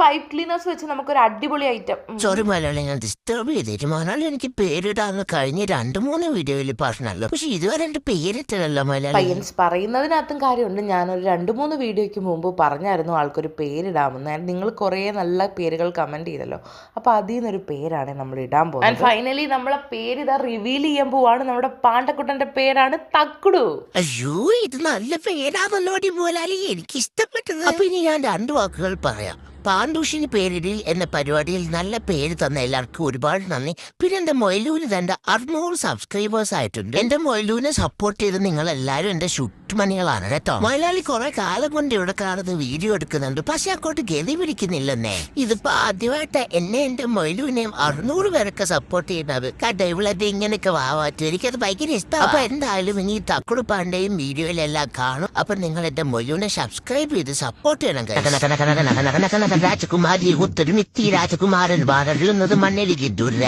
Pipe cleaners വെച്ച് നമുക്കൊരു അടിപൊളി ഐറ്റം. സോറി മലയാളി, ഞാൻ ഡിസ്റ്റർബ് ചെയ്തിട്ട് മലയാളി എനിക്ക് പേരിടാന്ന് കഴിഞ്ഞ 2-3 വീഡിയോയിൽ പറഞ്ഞല്ലോ, പക്ഷെ ഇതുവരെ എന്റെ പേരിട്ടല്ലോ മലയാളി. പയ്യൻസ് പറയുന്നതിനകത്തും കാര്യമുണ്ട്. ഞാനൊരു 2-3 വീഡിയോയ്ക്ക് മുമ്പ് പറഞ്ഞായിരുന്നു ആൾക്കൊരു പേരിടാമെന്ന്. നിങ്ങൾ കുറേ നല്ല പേരുകൾ കമന്റ് ചെയ്തല്ലോ, അപ്പോൾ അതിൽ നിന്നൊരു പേരാണ് നമ്മൾ ഇടാൻ പോകുന്നത്. ആൻഡ് ഫൈനലി നമ്മളെ പേര് ഇതാ റിവീൽ ചെയ്യാൻ പോവാണ്. നമ്മുടെ പാണ്ടക്കുട്ടന്റെ പേരാണ് തക്കുടു. അയ്യോ, ഇത് നല്ല പേരാണല്ലോ മുതലാളി, എനിക്ക് ഇഷ്ടപ്പെട്ടത്. അപ്പൊ ഇനി ഞാൻ 2 വാക്കുകൾ പറയാം. പാണ്ഡൂഷിന് പേരിടിൽ എന്ന പരിപാടിയിൽ നല്ല പേര് തന്ന എല്ലാവർക്കും ഒരുപാട് നന്ദി. പിന്നെ എന്റെ മൊയിലൂന് 600 സബ്സ്ക്രൈബേഴ്സ് ആയിട്ടുണ്ട്. എന്റെ മൊയിലൂനെ സപ്പോർട്ട് ചെയ്ത് നിങ്ങൾ എല്ലാവരും എന്റെ ഷുട്ടുമണികളാണ് കേട്ടോ. മലയാളി കുറെ കാലം കൊണ്ട് ഇവിടെ കാണുന്നത് വീഡിയോ എടുക്കുന്നുണ്ട്, പക്ഷെ അങ്ങോട്ട് ഗതി പിടിക്കുന്നില്ലെന്നേ. ഇതിപ്പോ ആദ്യമായിട്ട് എന്നെ എന്റെ മൊയിലൂനെയും 600 പേരൊക്കെ സപ്പോർട്ട് ചെയ്യുന്നത്. കേട്ടോ, ഇവളത് ഇങ്ങനെയൊക്കെ വാവാറ്റും, എനിക്കത് ഭയങ്കര ഇഷ്ടം. അപ്പൊ എന്തായാലും ഇനി തക്കുടു പാണ്ടയും വീഡിയോയിലെല്ലാം കാണും. അപ്പൊ നിങ്ങൾ എന്റെ മൊയിലൂനെ സബ്സ്ക്രൈബ് ചെയ്ത് സപ്പോർട്ട് ചെയ്യണം. രാജകുമാരി ഒത്തൊരുമിത്തി രാജകുമാരൻ വളരുന്നത് മണ്ണിലേക്ക് ദുര